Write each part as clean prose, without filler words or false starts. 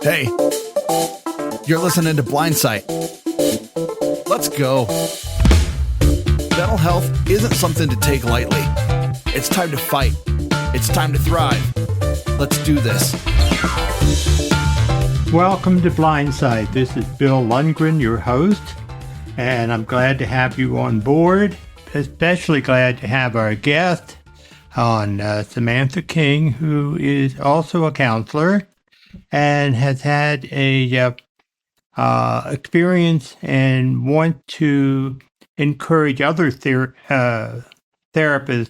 Hey, you're listening to Blindsight. Let's go. Mental health isn't something to take lightly. It's time to fight. It's time to thrive. Let's do this. Welcome to Blindsight. This is Bill Lundgren, your host, and I'm glad to have you on board. Especially glad to have our guest on, Samantha King, who is also a counselor and has had a experience and want to encourage other therapists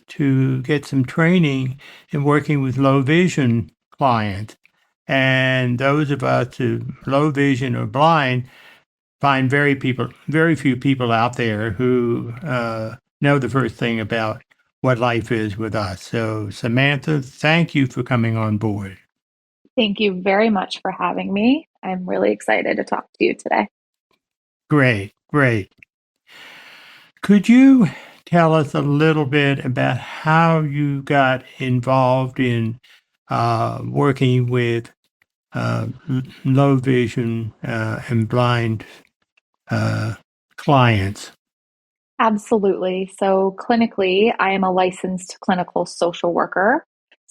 to get some training in working with low vision clients. And those of us who low vision or blind find very few people out there who know the first thing about what life is with us. So, Samantha, thank you for coming on board. Thank you very much for having me. I'm really excited to talk to you today. Great. Could you tell us a little bit about how you got involved in working with low vision and blind clients? Absolutely. So, clinically, I am a licensed clinical social worker.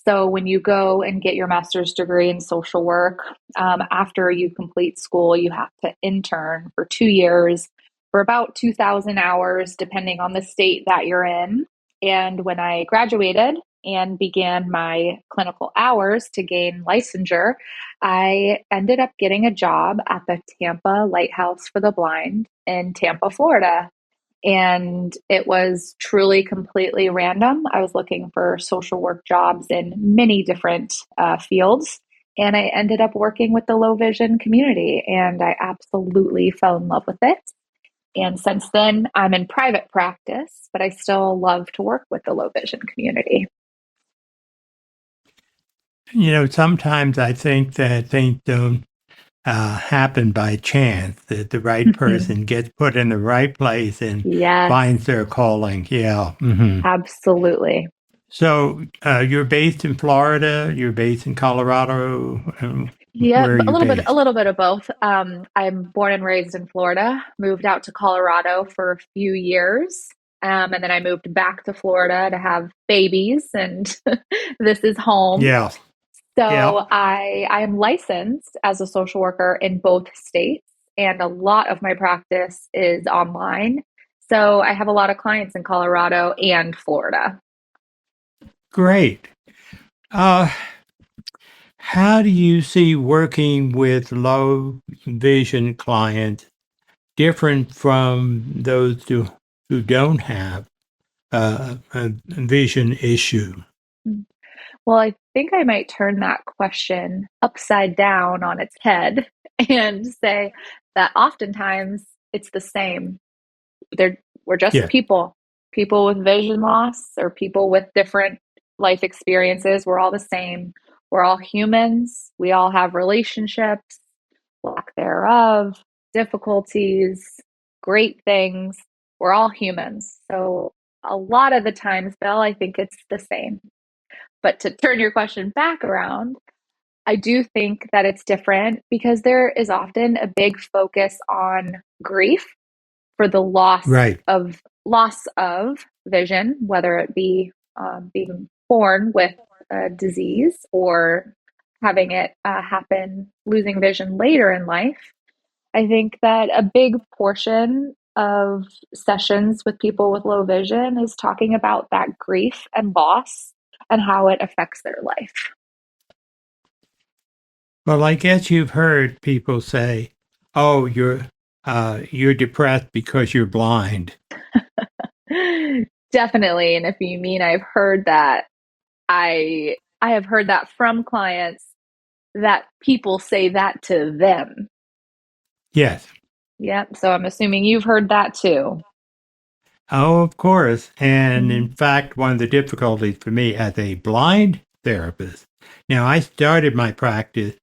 So, when you go and get your master's degree in social work, after you complete school, you have to intern for 2 years for about 2,000 hours, depending on the state that you're in. And when I graduated and began my clinical hours to gain licensure, I ended up getting a job at the Tampa Lighthouse for the Blind in Tampa, Florida. And it was truly completely random. I was looking for social work jobs in many different fields. And I ended up working with the low vision community, and I absolutely fell in love with it. And since then, I'm in private practice, but I still love to work with the low vision community. You know, sometimes I think that things don't happen by chance, that the right person gets put in the right place and Yes, finds their calling. Yeah. Mm-hmm. absolutely. So you're based in Florida, you're based in Colorado. Yeah, Where are a you a based? little bit of both. I'm born and raised in Florida, moved out to Colorado for a few years, and then I moved back to Florida to have babies, and this is home. Yeah. Yeah. So I am licensed as a social worker in both states, and a lot of my practice is online. So I have a lot of clients in Colorado and Florida. Great. Uh, how do you see working with low vision clients different from those who don't have a vision issue? Well, I think I might turn that question upside down on its head and say that oftentimes it's the same. We're just Yeah. people with vision loss or people with different life experiences. We're all the same. We're all humans. We all have relationships, lack thereof, difficulties, great things. We're all humans. So a lot of the times, Bill, I think it's the same. But to turn your question back around, I do think that it's different because there is often a big focus on grief for the Right. loss of vision, whether it be being born with a disease or having it happen, losing vision later in life. I think that a big portion of sessions with people with low vision is talking about that grief and loss and how it affects their life. Well, I guess you've heard people say, "Oh, you're depressed because you're blind." Definitely. And if you mean I've heard that, I have heard that from clients that people say that to them. Yes. Yep. So I'm assuming you've heard that too. Oh, of course. And in Mhm. fact, one of the difficulties for me as a blind therapist, now I started my practice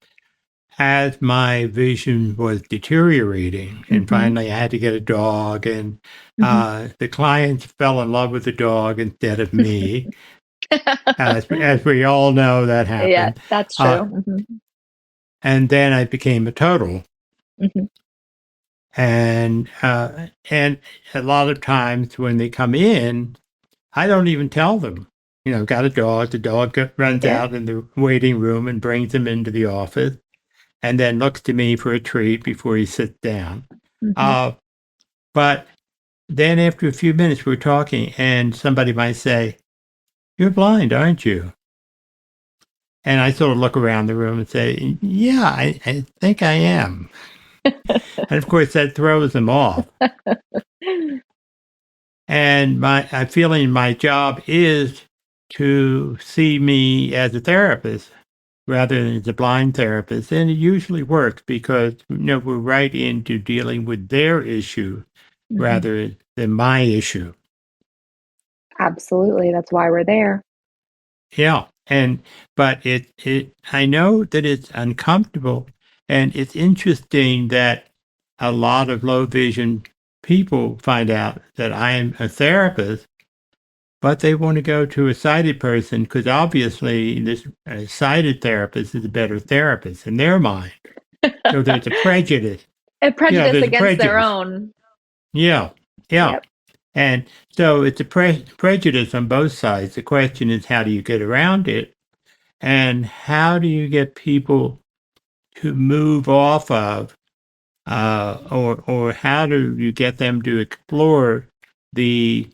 as my vision was deteriorating. And Mhm. finally, I had to get a dog, and Mhm. the clients fell in love with the dog instead of me. As we all know, that Yeah, happened. that's Uh, true. Mhm. And then I became a total. Mhm. And a lot of times when they come in, I don't even tell them. Got a dog. The dog runs Yeah. out in the waiting room and brings him into the office, and then looks to me for a treat before he sits down. Mhm. Uh, but then after a few minutes, we're talking, and somebody might say, "You're blind, aren't you?" And I sort of look around the room and say, "Yeah, I think I am." And of course, that throws them off. And I'm feeling my job is to see me as a therapist rather than as a blind therapist. And it usually works because, we're right into dealing with their issue Mhm. rather than my issue. Absolutely. That's why we're there. Yeah. But I know that it's uncomfortable, and it's interesting that a lot of low vision people find out that I am a therapist, but they want to go to a sighted person because obviously this sighted therapist is a better therapist in their mind. So there's a prejudice. A Yeah, prejudice there's a against their prejudice. own. Yeah, yeah. Yep. And so it's a prejudice on both sides. The question is, how do you get around it? And how do you get people to move off of, or how do you get them to explore the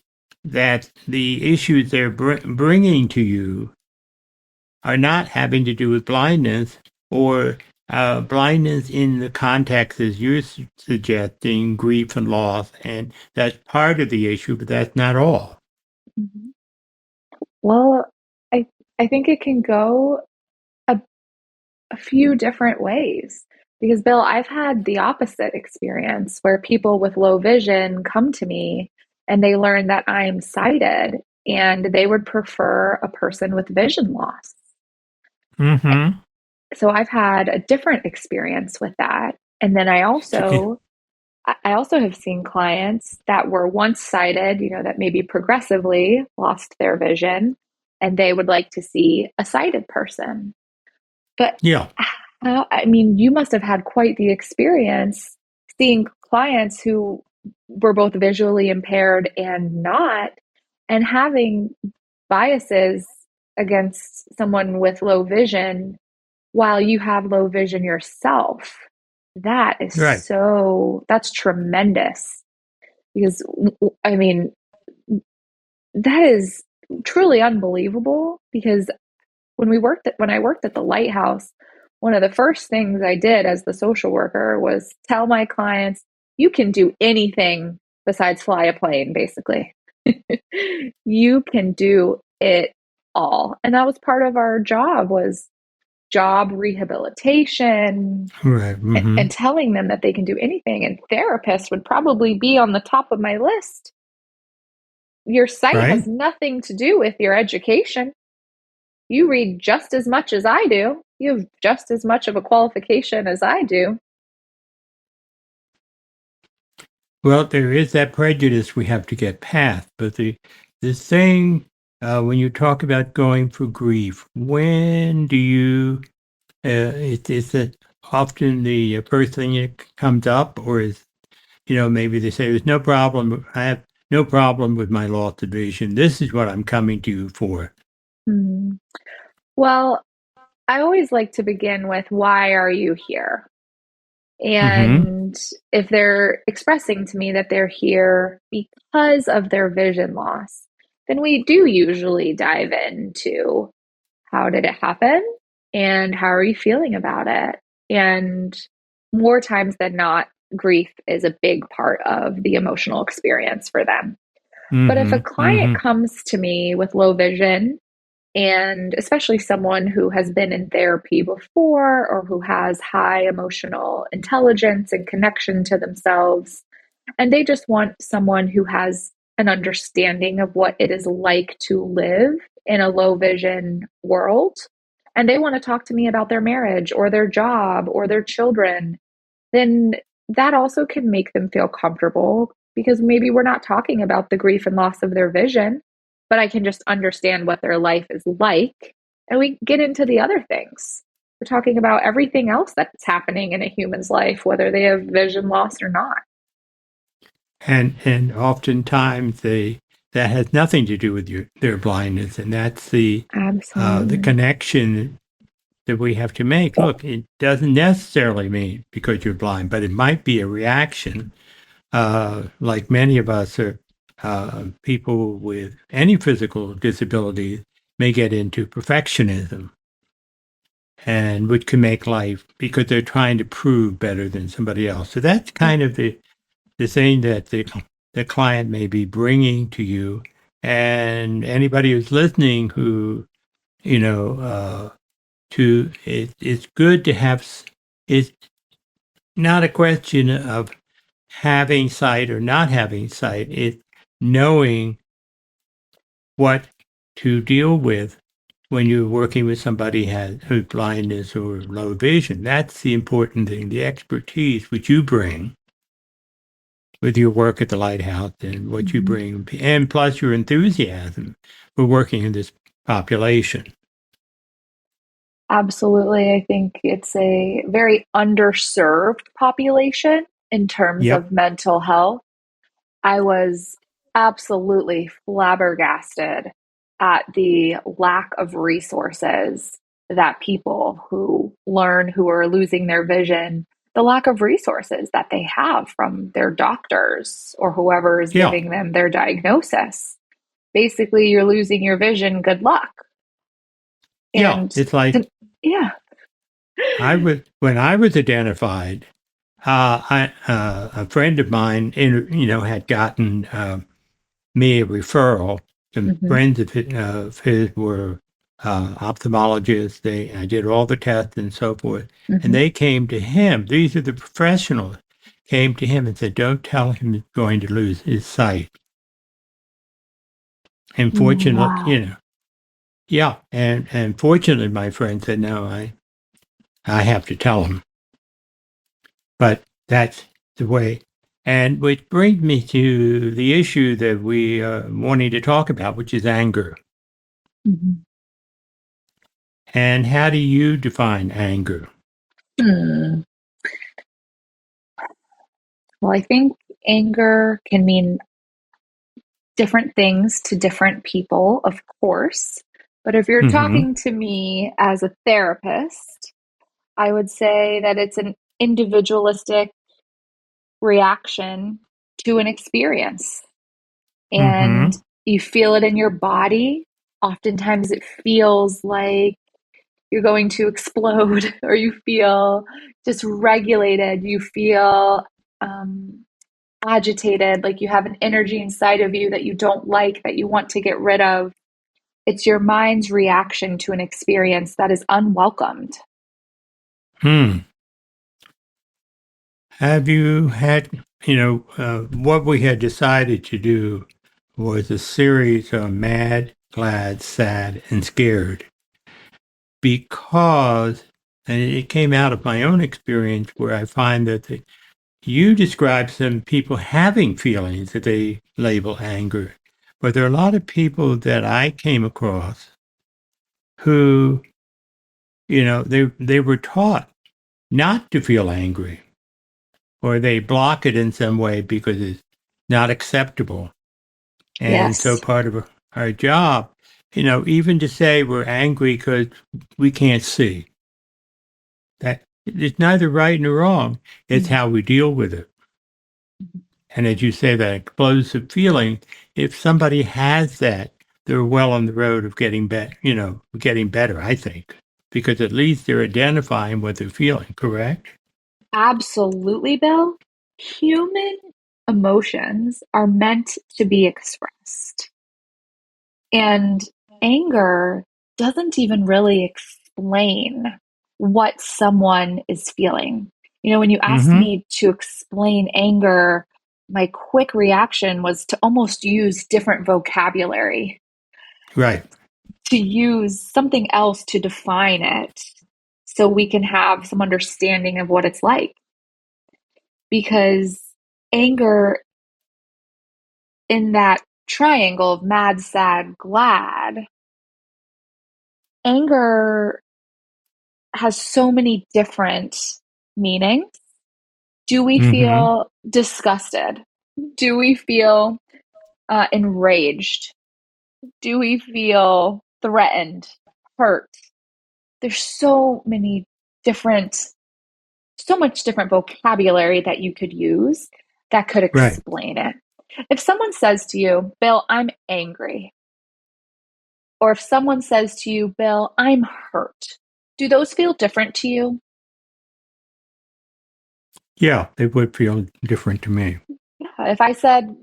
the issues they're bringing to you are not having to do with blindness or blindness in the context as you're suggesting, grief and loss, and that's part of the issue, but that's not all. Mhm. Well, I I think it can go a, a few different ways because Bill, I've had the opposite experience where people with low vision come to me and they learn that I'm sighted and they would prefer a person with vision loss. Mm-hmm. So I've had a different experience with that. And then I also have seen clients that were once sighted, that maybe progressively lost their vision and they would like to see a sighted person. But Yeah, I mean, you must have had quite the experience seeing clients who were both visually impaired and not, and having biases against someone with low vision while you have low vision yourself. right. That's tremendous because, I mean, that is truly unbelievable because when I worked at the Lighthouse, one of the first things I did as the social worker was tell my clients, you can do anything besides fly a plane, basically. You can do it all. And that was part of our job was job rehabilitation Right. Mm-hmm. and telling them that they can do anything. And therapists would probably be on the top of my list. Your sight has Right. nothing to do with your education. You read just as much as I do. You have just as much of a qualification as I do. Well, there is that prejudice we have to get past, but the thing when you talk about going for grief, when do you? Is it often the first thing that comes up, or is maybe they say there's no problem. I have no problem with my loss of vision. This is what I'm coming to you for. Hmm. Well, I always like to begin with why are you here? Mm-hmm. And if they're expressing to me that they're here because of their vision loss, then we do usually dive into how did it happen and how are you feeling about it? And more times than not, grief is a big part of the emotional experience for them. But if a Mm-hmm. client Mm-hmm. comes to me with low vision, and especially someone who has been in therapy before or who has high emotional intelligence and connection to themselves, and they just want someone who has an understanding of what it is like to live in a low vision world. And they want to talk to me about their marriage or their job or their children, then that also can make them feel comfortable because maybe we're not talking about the grief and loss of their vision, but I can just understand what their life is like and we get into the other things. We're talking about everything else that's happening in a human's life, whether they have vision loss or not. And oftentimes that has nothing to do with their blindness, and that's the Absolutely. connection that we have to make. Look, it doesn't necessarily mean because you're blind, but it might be a reaction. Like many of us are people with any physical disability may get into perfectionism, and which can make life because they're trying to prove better than somebody else. So that's kind of the thing that the client may be bringing to you, and anybody who's listening who you know it's good to have. It's not a question of having sight or not having sight. It's knowing what to deal with when you're working with somebody who's blindness or low vision. That's the important thing, the expertise which you bring with your work at the Lighthouse and what you Mhm. bring, and plus your enthusiasm for working in this population. Absolutely. I think it's a very underserved population in terms Yep. of mental health. I was absolutely flabbergasted at the lack of resources that people who are losing their vision, the lack of resources that they have from their doctors or whoever is Yeah. giving them their diagnosis. Basically, you're losing your vision, good luck. Yeah. And It's like yeah. when I was identified, a friend of mine, had gotten me a referral. Some Hmm. friends of his were ophthalmologists. I did all the tests and so forth, and Hmm. they came to him. These are the professionals. Came to him and said, "Don't tell him he's going to lose his sight." And fortunately, Wow. yeah, and fortunately, my friend said, "No, I have to tell him." But that's the way. And which brings me to the issue that we are wanting to talk about, which is anger. Mhm. And how do you define anger? Hmm. Well, I think anger can mean different things to different people, of course. But if you're Mm-hmm. talking to me as a therapist, I would say that it's an individualistic reaction to an experience. And Mm-hmm. you feel it in your body. Oftentimes, it feels like you're going to explode, or you feel dysregulated. You feel agitated, like you have an energy inside of you that you don't like, that you want to get rid of. It's your mind's reaction to an experience that is unwelcomed. Hmm. Have you had, what we had decided to do was a series of mad, glad, sad, and scared because, and it came out of my own experience where I find that you describe some people having feelings that they label anger, but there are a lot of people that I came across who, they were taught not to feel angry, or they block it in some way because it's not acceptable. And so Yes. part of our job, even to say we're angry because we can't see, that it's neither right nor wrong. It's Mhm. how we deal with it. And as you say, that explosive feeling, if somebody has that, they're well on the road of getting better, I think, because at least they're identifying what they're feeling, correct? Absolutely, Bill. Human emotions are meant to be expressed. And anger doesn't even really explain what someone is feeling. When you asked Mm-hmm. me to explain anger, my quick reaction was to almost use different vocabulary, Right. to use something else to define it so we can have some understanding of what it's like. Because anger, in that triangle of mad, sad, glad, anger has so many different meanings. Do we Mm-hmm. feel disgusted? Do we feel enraged? Do we feel threatened, hurt? There's different, so much different vocabulary that you could use that could Right. explain it. If someone says to you, Bill, I'm angry, or if someone says to you, Bill, I'm hurt, do those feel different to you? Yeah, they would feel different to me. Yeah. If I said,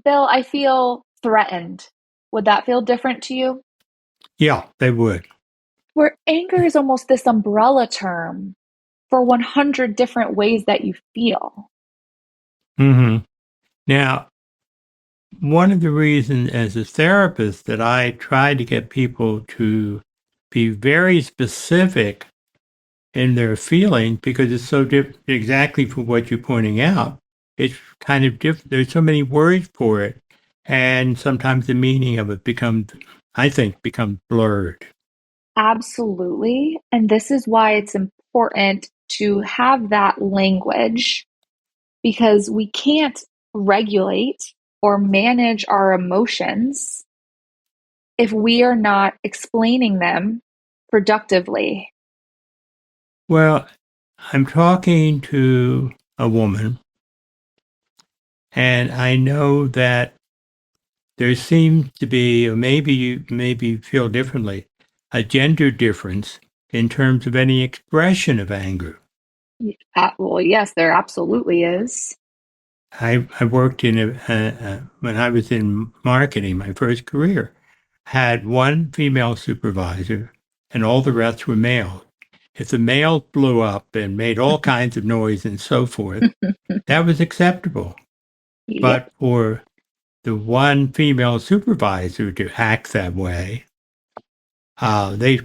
Bill, I feel threatened, would that feel different to you? Yeah, they would. Where anger is almost this umbrella term for 100 different ways that you feel. Mm-hmm. Now, one of the reasons as a therapist that I try to get people to be very specific in their feeling because it's so different, exactly for what you're pointing out. It's kind of different. There's so many words for it. And sometimes the meaning of it becomes blurred. Absolutely. And this is why it's important to have that language because we can't regulate or manage our emotions if we are not explaining them productively. Well, I'm talking to a woman, and I know that there seems to be, or maybe you feel differently, a gender difference in terms of any expression of anger. Well, yes, there absolutely is. I worked when I was in marketing, my first career, had one female supervisor and all the rest were males. If the male blew up and made all kinds of noise and so forth, that was acceptable. Yep, But for the one female supervisor to act that way, they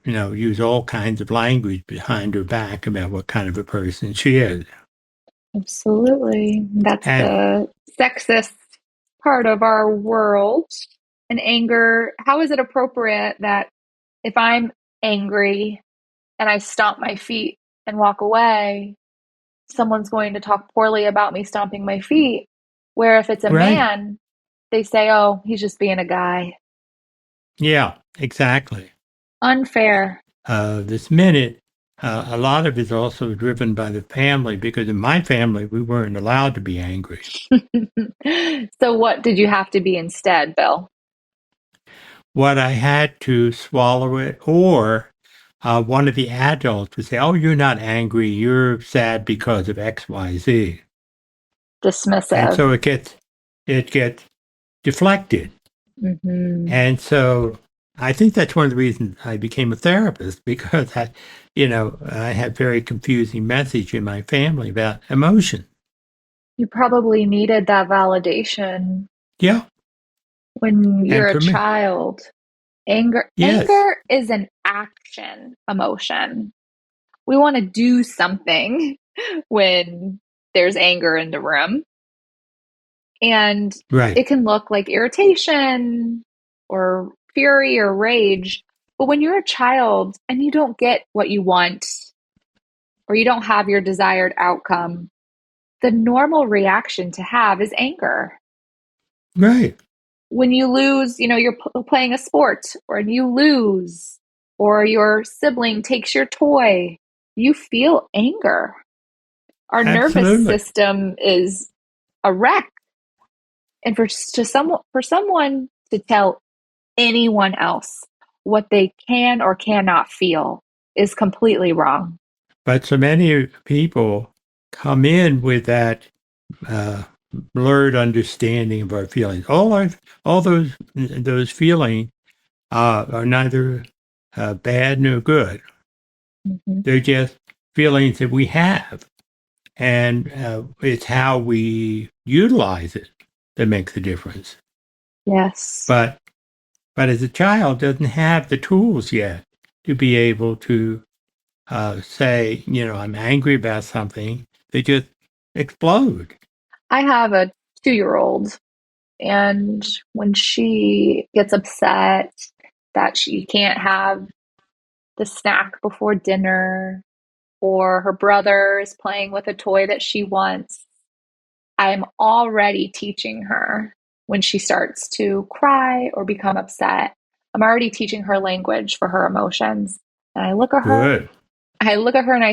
use all kinds of language behind her back about what kind of a person she is. absolutely. That's And the sexist part of our world. And anger, how is it appropriate that if I'm angry and I stomp my feet and walk away, someone's going to talk poorly about me stomping my feet? Where if it's a right, man, they say, oh, he's just being a guy. yeah, exactly. Unfair. This minute, a lot of it's also driven by the family because in my family, we weren't allowed to be angry. So, what did you have to be instead, Bill? What I had to swallow it, or one of the adults would say, "Oh, you're not angry. You're sad because of X, Y, Z," and Dismissive. so it gets deflected. Hmm. And so I think that's one of the reasons I became a therapist because I had very confusing message in my family about emotion. You probably needed that validation Yeah, when you're and a for me, child. Anger, yes, anger is an action emotion. We want to do something when there's anger in the room. And right, it can look like irritation or fury or rage. But when you're a child and you don't get what you want or you don't have your desired outcome, the normal reaction to have is anger. right, When you lose, you're playing a sport or you lose, or your sibling takes your toy, you feel anger. Our nervous absolutely. system is a wreck. And for someone to tell anyone else what they can or cannot feel is completely wrong. But so many people come in with that uh, blurred understanding of our feelings. All those feelings are neither bad nor good. Mhm. They're just feelings that we have, and it's how we utilize it that makes the difference. Yes. But as a child doesn't have the tools yet to be able to say, I'm angry about something. They just explode. I have a 2-year old, and when she gets upset that she can't have the snack before dinner, or her brother is playing with a toy that she wants, I'm already teaching her when she starts to cry or become upset. I'm already teaching her language for her emotions. And Good. I look at her and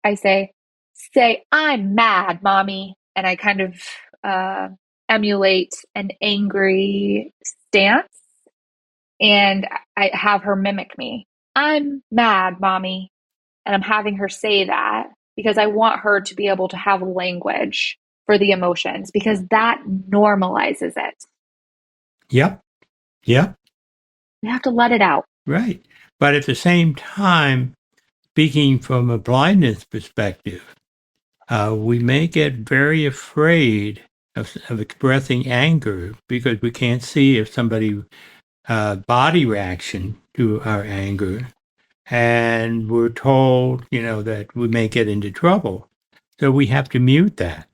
I say, I'm mad, mommy. And I kind of emulate an angry stance. And I have her mimic me. I'm mad, mommy. And I'm having her say that because I want her to be able to have language for the emotions because that normalizes it. Yep. Yep. You have to let it out. Right. But at the same time, speaking from a blindness perspective, we may get very afraid of expressing anger because we can't see if somebody body reaction to our anger, and we're told, that we may get into trouble. So we have to mute that.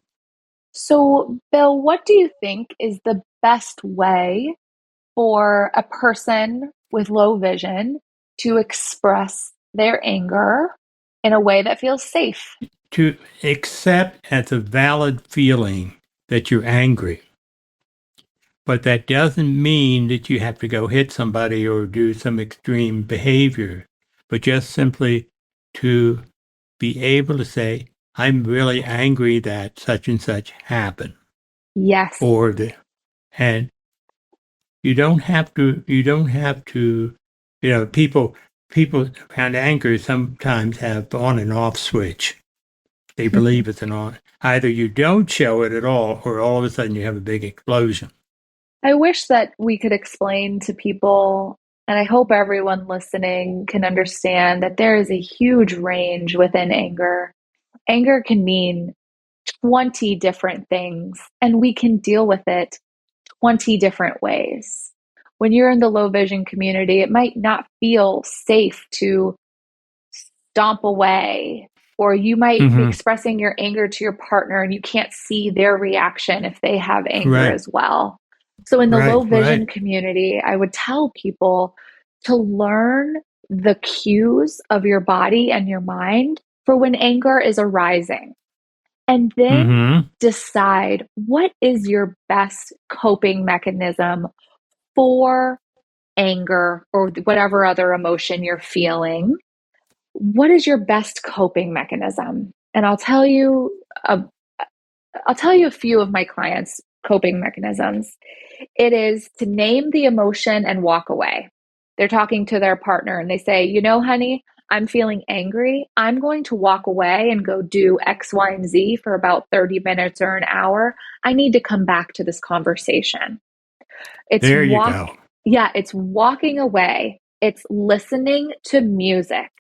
So, Bill, what do you think is the best way for a person with low vision to express their anger in a way that feels safe? To accept as a valid feeling that you're angry. But that doesn't mean that you have to go hit somebody or do some extreme behavior, but just simply to be able to say, I'm really angry that such and such happened. Yes. And you don't have to, people around anger sometimes have on and off switch. They believe it's an on. Either you don't show it at all, or all of a sudden you have a big explosion. I wish that we could explain to people, and I hope everyone listening can understand that there is a huge range within anger. Anger can mean 20 different things, and we can deal with it 20 different ways. When you're in the low vision community, it might not feel safe to stomp away, or you might be expressing your anger to your partner and you can't see their reaction if they have anger Right. as well. So, in the Right, low vision right. community, I would tell people to learn the cues of your body and your mind for when anger is arising, and then Mm-hmm. decide what is your best coping mechanism for anger or whatever other emotion you're feeling. What is your best coping mechanism? And a, I'll tell you a few of my clients' coping mechanisms. It is to name the emotion and walk away. They're talking to their partner and they say, honey, I'm feeling angry. I'm going to walk away and go do X, Y, and Z for about 30 minutes or an hour. I need to come back to this conversation. It's There you go. it's walking away. It's listening to music.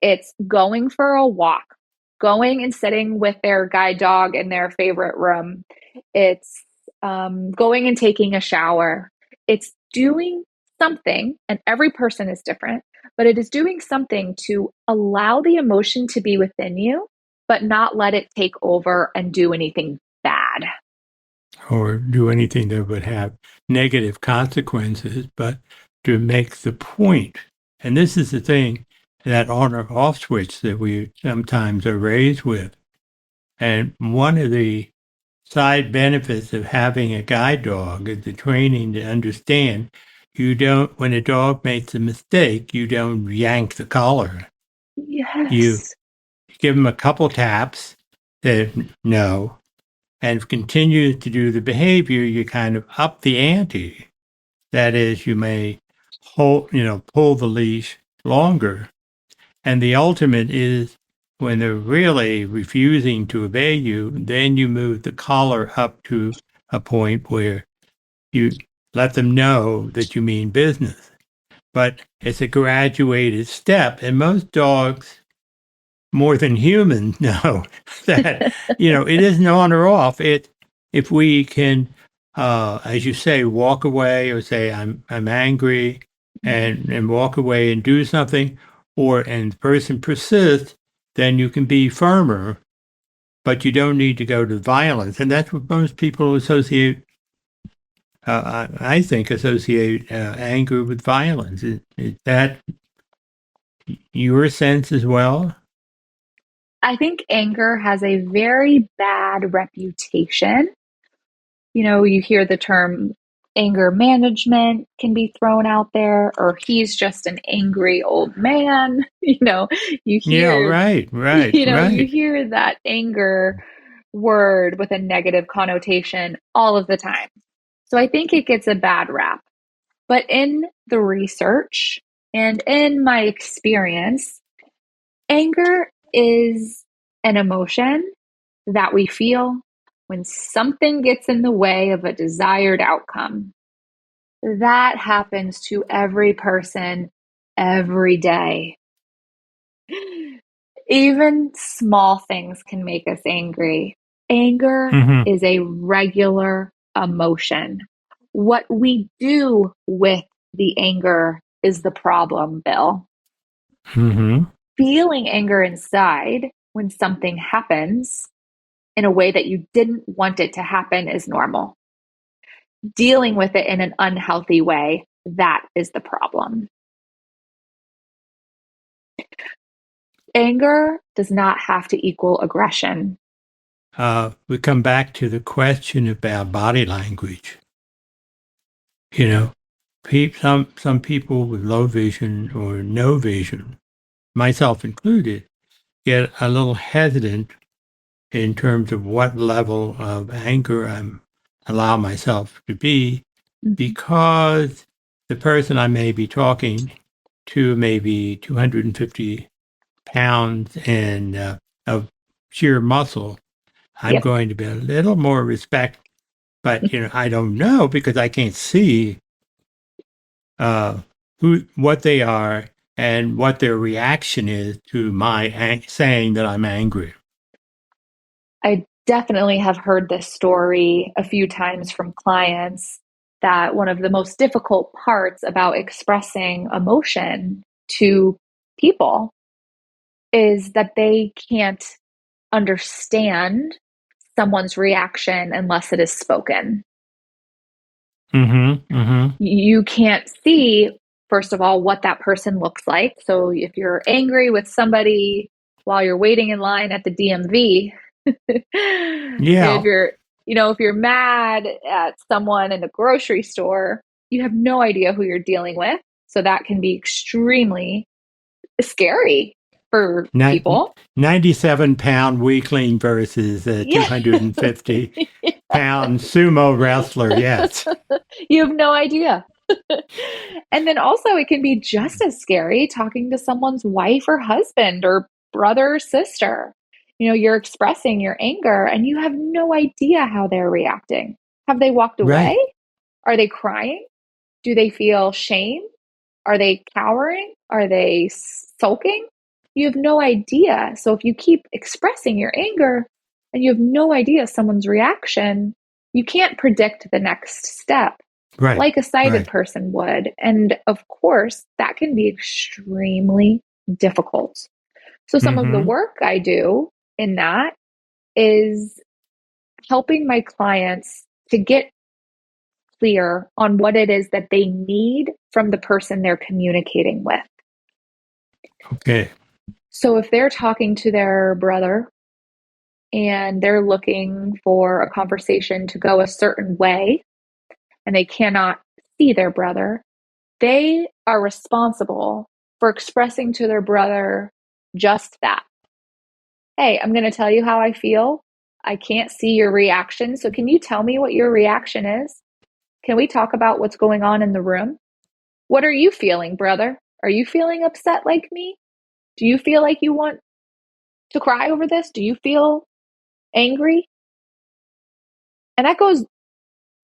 It's going for a walk, going and sitting with their guide dog in their favorite room. It's going and taking a shower. It's doing something, and every person is different, but it is doing something to allow the emotion to be within you, but not let it take over and do anything bad. Or do anything that would have negative consequences, but to make the point. And this is the thing, that on or off switch that we sometimes are raised with. And one of the side benefits of having a guide dog is the training to understand when a dog makes a mistake, you don't yank the collar. You Yes. give them a couple taps that no, and continue to do the behavior, you kind of up the ante. That is, you may pull the leash longer. And the ultimate is when they're really refusing to obey you, then you move the collar up to a point where you let them know that you mean business. But it's a graduated step. And most dogs, more than humans, know that, it isn't on or off. If we can, as you say, walk away or say, I'm angry, and walk away and do something, and the person persists, then you can be firmer, but you don't need to go to violence. And that's what most people associate, I think, associate anger with violence. That your sense as well? I think anger has a very bad reputation. You hear the term anger management can be thrown out there, or he's just an angry old man. You Yeah, hear, you right. hear that anger word with a negative connotation all of the time. So I think it gets a bad rap. But in the research and in my experience, anger is an emotion that we feel when something gets in the way of a desired outcome. That happens to every person every day. Even small things can make us angry. Anger Mm-hmm. is a regular emotion. What we do with the anger is the problem, Bill. Mm-hmm. Feeling anger inside when something happens in a way that you didn't want it to happen is normal. Dealing with it in an unhealthy way, that is the problem. Anger does not have to equal aggression. We come back to the question about body language. You know, some people with low vision or no vision, myself included, get a little hesitant in terms of what level of anger I'm allow myself to be, Mhm. because the person I may be talking to may be 250 pounds and of sheer muscle. I'm Yep. going to be a little more respect, but I don't know because I can't see uh, what they are and what their reaction is to my saying that I'm angry. I definitely have heard this story a few times from clients that one of the most difficult parts about expressing emotion to people is that they can't understand someone's reaction unless it is spoken. Mm-hmm. Mm-hmm. You can't see, first of all, what that person looks like. So if you're angry with somebody while you're waiting in line at the DMV, if Yeah. you're mad at someone in the grocery store, you have no idea who you're dealing with. So that can be extremely scary for Ni- people. 97-pound weakling versus a Yeah. 250-pound sumo wrestler. Yes. You have no idea. And then also, it can be just as scary talking to someone's wife or husband or brother or sister. You're expressing your anger and you have no idea how they're reacting. Have they walked away? Right. Are they crying? Do they feel shame? Are they cowering? Are they sulking? You have no idea. So if you keep expressing your anger and you have no idea someone's reaction, you can't predict the next step Right. like a sighted Right. person would. And of course, that can be extremely difficult. So some of the Mm-hmm. work I do in that is helping my clients to get clear on what it is that they need from the person they're communicating with. Okay. So if they're talking to their brother and they're looking for a conversation to go a certain way and they cannot see their brother, they are responsible for expressing to their brother just that. Hey, I'm going to tell you how I feel. I can't see your reaction. So can you tell me what your reaction is? Can we talk about what's going on in the room? What are you feeling, brother? Are you feeling upset like me? Do you feel like you want to cry over this? Do you feel angry? And that goes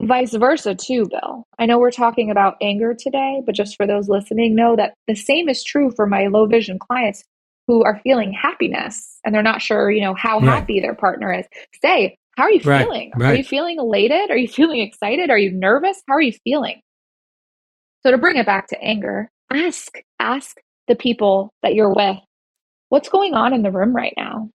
vice versa too, Bill. I know we're talking about anger today, but just for those listening, know that the same is true for my low vision clients who are feeling happiness and they're not sure, how Right. happy their partner is. Say, how are you Right. feeling? Are you Right. feeling elated? Are you feeling excited? Are you nervous? How are you feeling? So to bring it back to anger, ask the people that you're with, what's going on in the room right now?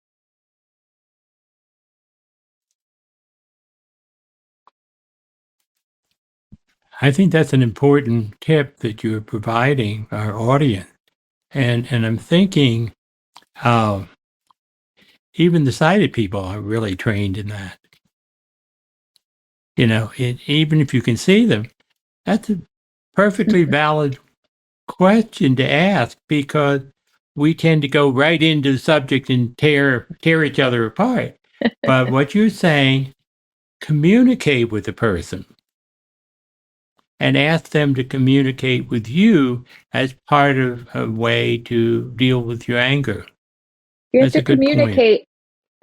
I think that's an important tip that you're providing our audience, And I'm thinking, even the sighted people are really trained in that. Even if you can see them, that's a perfectly valid question to ask, because we tend to go right into the subject and tear each other apart. But what you're saying, communicate with the person and ask them to communicate with you as part of a way to deal with your anger. You have That's to a good point. communicate.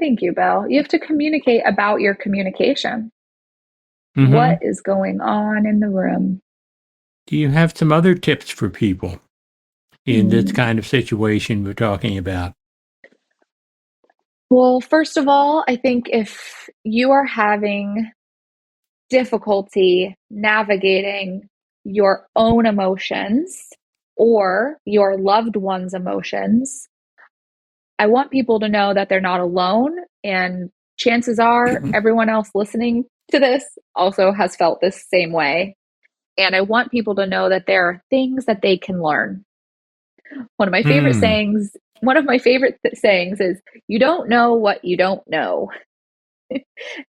Thank you, Bill. You have to communicate about your communication. Mm-hmm. What is going on in the room? Do you have some other tips for people in this Hmm. kind of situation we're talking about? Well, first of all, I think if you are having difficulty navigating your own emotions or your loved one's emotions, I want people to know that they're not alone. And chances are everyone else listening to this also has felt this same way. And I want people to know that there are things that they can learn. One of my favorite Hmm. sayings, one of my favorite sayings is, you don't know what you don't know.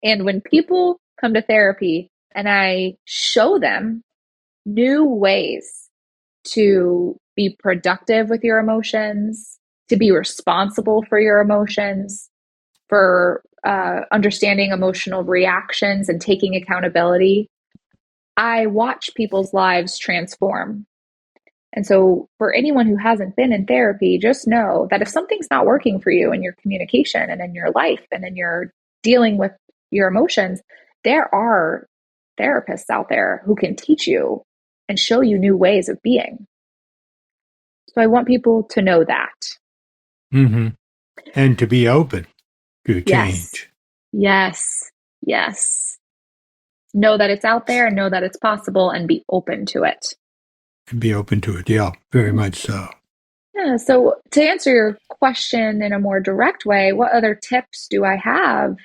And when people come to therapy and I show them new ways to be productive with your emotions, to be responsible for your emotions, for understanding emotional reactions and taking accountability, I watch people's lives transform. And so, for anyone who hasn't been in therapy, just know that if something's not working for you in your communication and in your life and in your dealing with your emotions, there are therapists out there who can teach you and show you new ways of being. So, I want people to know that. Mm-hmm. And to be open to Yes, change yes, yes. Know that it's out there and know that it's possible and be open to it. and be open to it. Yeah, very much so. Yeah, so to answer your question in a more direct way, what other tips do I have?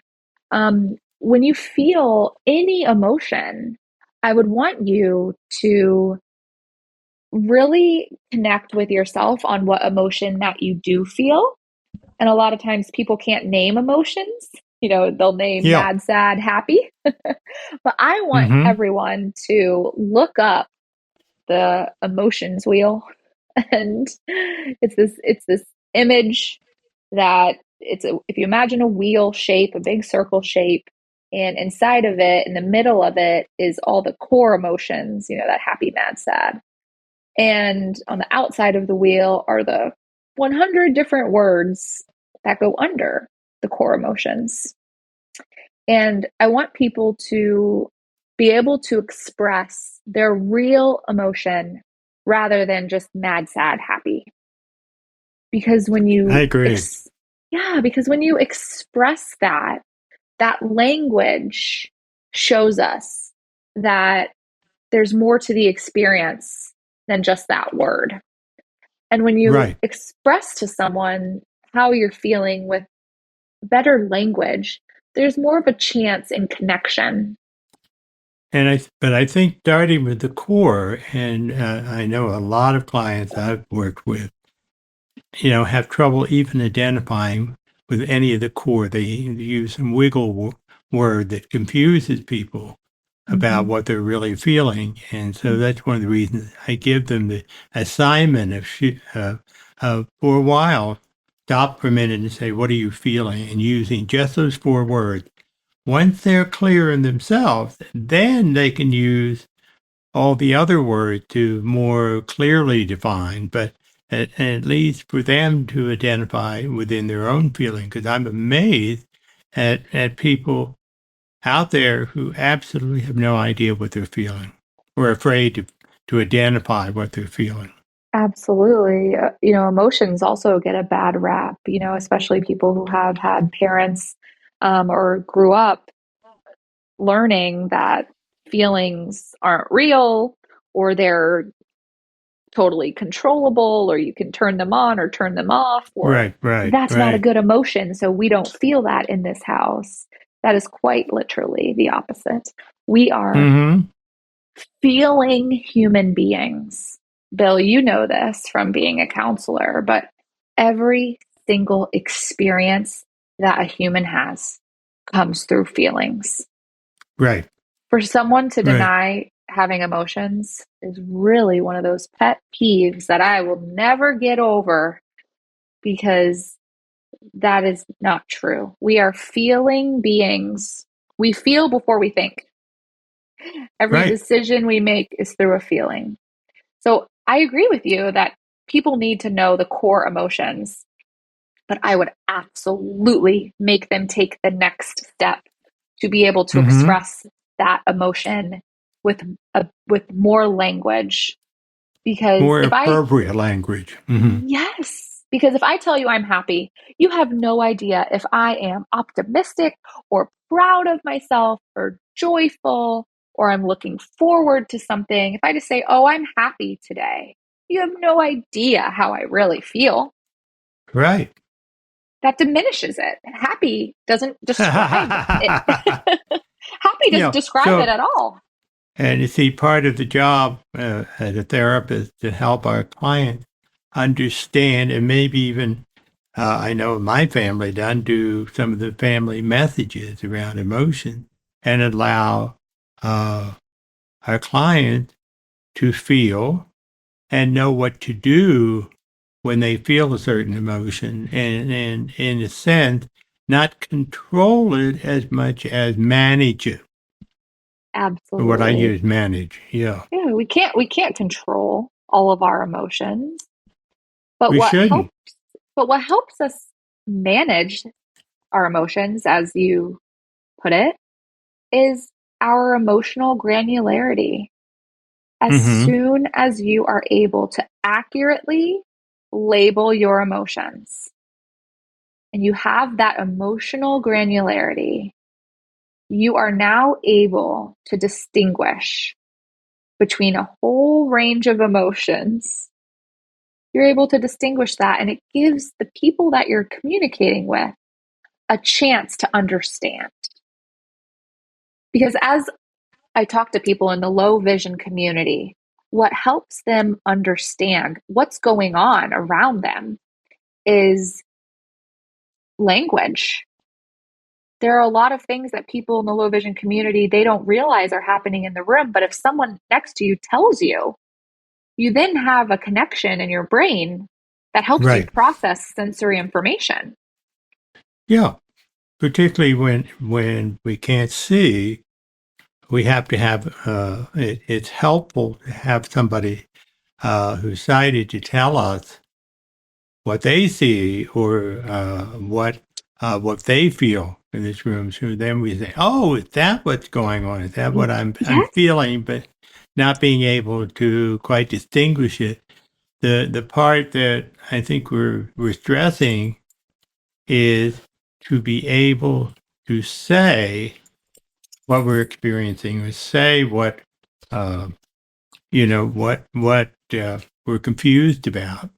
When you feel any emotion, I would want you to really connect with yourself on what emotion that you do feel. And a lot of times people can't name emotions. They'll name Yeah. mad, sad, happy. But I want Mm-hmm. everyone to look up the emotions wheel. And it's this image that if you imagine a wheel shape, a big circle shape, and inside of it, in the middle of it, is all the core emotions, that happy, mad, sad. And on the outside of the wheel are the 100 different words that go under the core emotions. And I want people to be able to express their real emotion rather than just mad, sad, happy. Because when I you agree. because when you express that language shows us that there's more to the experience than just that word. And when you Right. express to someone how you're feeling with better language, there's more of a chance in connection. But I think starting with the core, and I know a lot of clients I've worked with, have trouble even identifying with any of the core. They use some word that confuses people about Mm-hmm. what they're really feeling. And so that's one of the reasons I give them the assignment of for a while, stop for a minute and say, what are you feeling? And using just those 4 words. Once they're clear in themselves, then they can use all the other words to more clearly define, but at least for them to identify within their own feeling. Because I'm amazed at people out there who absolutely have no idea what they're feeling or afraid to identify what they're feeling. Absolutely. Emotions also get a bad rap, especially people who have had parents or grew up learning that feelings aren't real or they're totally controllable or you can turn them on or turn them off or Right, right, that's not a right. good emotion. So we don't feel that in this house. That is quite literally the opposite. We are Mm-hmm. feeling human beings. Bill, you know this from being a counselor, but every single experience that a human has comes through feelings. Right. For someone to Right. deny having emotions is really one of those pet peeves that I will never get over, because that is not true. We are feeling beings. We feel before we think. Every Right. decision we make is through a feeling. So I agree with you that people need to know the core emotions, but I would absolutely make them take the next step to be able to Mm-hmm. express that emotion with more language. Because More if I appropriate language. Mm-hmm. Yes, because if I tell you I'm happy, you have no idea if I am optimistic or proud of myself or joyful or I'm looking forward to something. If I just say, "Oh, I'm happy today," you have no idea how I really feel. Right. That diminishes it. Happy doesn't describe it. Happy doesn't describe it So, at all. and you see, part of the job as a therapist to help our client understand, and maybe even, I know in my family, to undo some of the family messages around emotion and allow uh, our client to feel and know what to do when they feel a certain emotion, and in a sense, not control it as much as manage it. What I Absolutely. use, manage. Yeah. Yeah, we can't control all of our emotions. But We what shouldn't. helps but what helps us manage our emotions, as you put it, is our emotional granularity. As Mm-hmm. soon as you are able to accurately label your emotions and you have that emotional granularity, you are now able to distinguish between a whole range of emotions. You're able to distinguish that, and it gives the people that you're communicating with a chance to understand. Because as I talk to people in the low vision community, what helps them understand what's going on around them is language. There are a lot of things that people in the low vision community, they don't realize are happening in the room, but if someone next to you tells you, you then have a connection in your brain that helps you Right. process sensory information. Yeah. Particularly when we can't see, we have to have. It's helpful to have somebody who's sighted to tell us what they see or what they feel in this room. So then we say, "Oh, is that what's going on? Is that what I'm Yes, feeling?" But not being able to quite distinguish it. The part that I think we're stressing is to be able to say what we're experiencing, or say what uh, what we're confused about,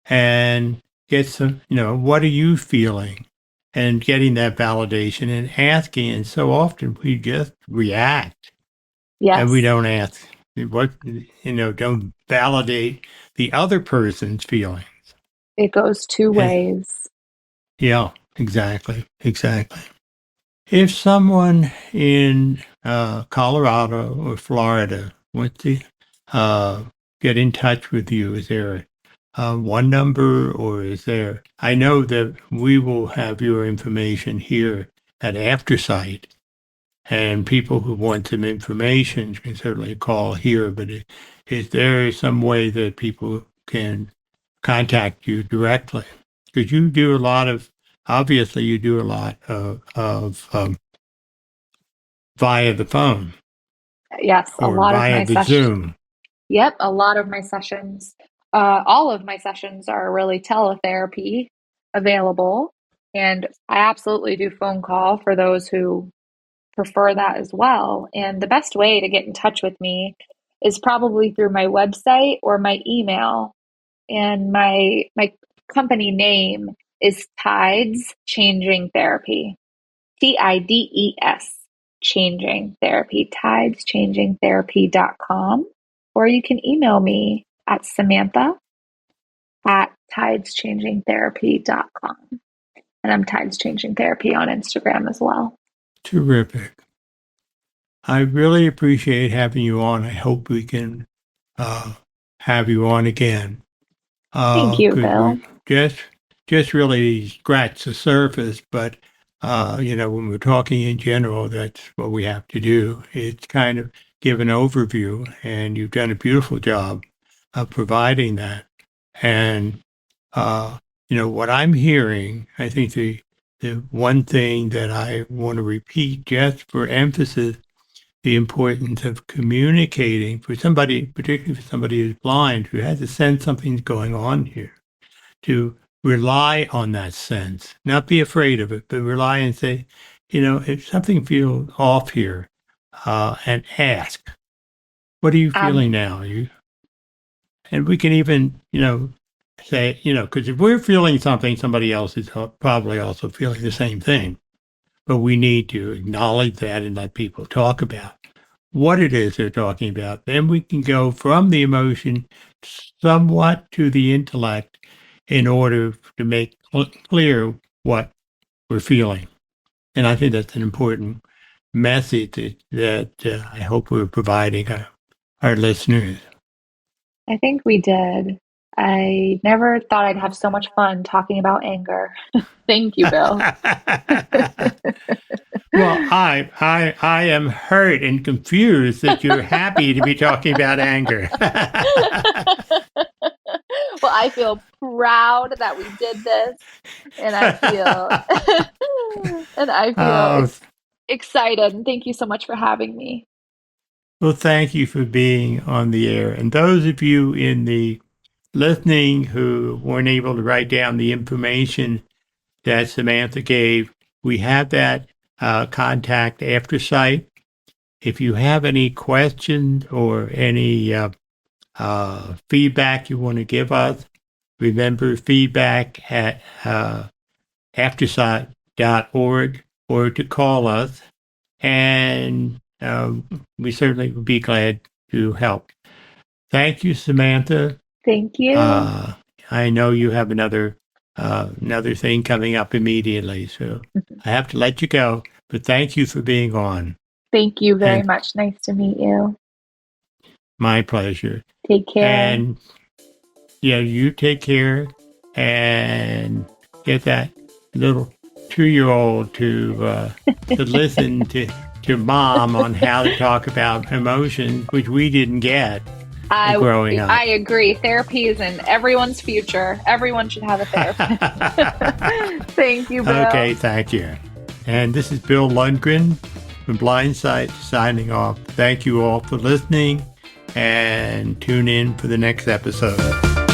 and get some, what are you feeling? And getting that validation and asking. And so often we just react and we yes, don't ask what, don't validate the other person's feeling. it goes two And ways. yeah, exactly. Exactly. If someone in Colorado or Florida wants to uh, get in touch with you, is there one number, or is there? I know that we will have your information here at Aftersight, and people who want some information can certainly call here. But is there some way that people can contact you directly? Because you do a lot of, obviously, you do a lot of via the phone Yes, a or lot of via my the sessions. Zoom. Yep, a lot of my sessions, all of my sessions are really teletherapy available. And I absolutely do phone call for those who prefer that as well. And the best way to get in touch with me is probably through my website or my email. And my company name is Tides Changing Therapy. TIDES Changing Therapy, tideschangingtherapy.com. Or you can email me at Samantha at tideschangingtherapy.com. And I'm Tides Changing Therapy on Instagram as well. Terrific. I really appreciate having you on. I hope we can have you on again. Thank you, 'Cause Bill. we just really scratched the surface, but when we're talking in general, that's what we have to do. It's kind of give an overview, and you've done a beautiful job of providing that. And what I'm hearing, I think the one thing that I want to repeat just for emphasis, the importance of communicating for somebody, particularly for somebody who's blind, who has a sense something's going on here, to rely on that sense, not be afraid of it, but rely and say, if something feels off here, and ask, what are you feeling now? And we can even, say, because if we're feeling something, somebody else is probably also feeling the same thing. But we need to acknowledge that and let people talk about what it is they're talking about. Then we can go from the emotion somewhat to the intellect in order to make clear what we're feeling. And I think that's an important message that I hope we're providing our listeners. I think we did. I never thought I'd have so much fun talking about anger. Thank you, Bill. Well, I am hurt and confused that you're happy to be talking about anger. Well, I feel proud that we did this, and I feel excited. And thank you so much for having me. Well, thank you for being on the air. And those of you in the listening who weren't able to write down the information that Samantha gave, we have that contact after site. If you have any questions or any feedback you want to give us, remember feedback at aftersight.org or to call us. And we certainly would be glad to help. Thank you, Samantha. Thank you. I know you have another thing coming up immediately, so I have to let you go. But thank you for being on. Thank you very much. Nice to meet you. My pleasure. Take care. And you take care and get that little 2-year-old to listen to Mom on how to talk about emotions, which we didn't get growing up. I agree. Therapy is in everyone's future. Everyone should have a therapist. Thank you, Bill. Okay, thank you. And this is Bill Lundgren from Blindsight signing off. Thank you all for listening, and tune in for the next episode.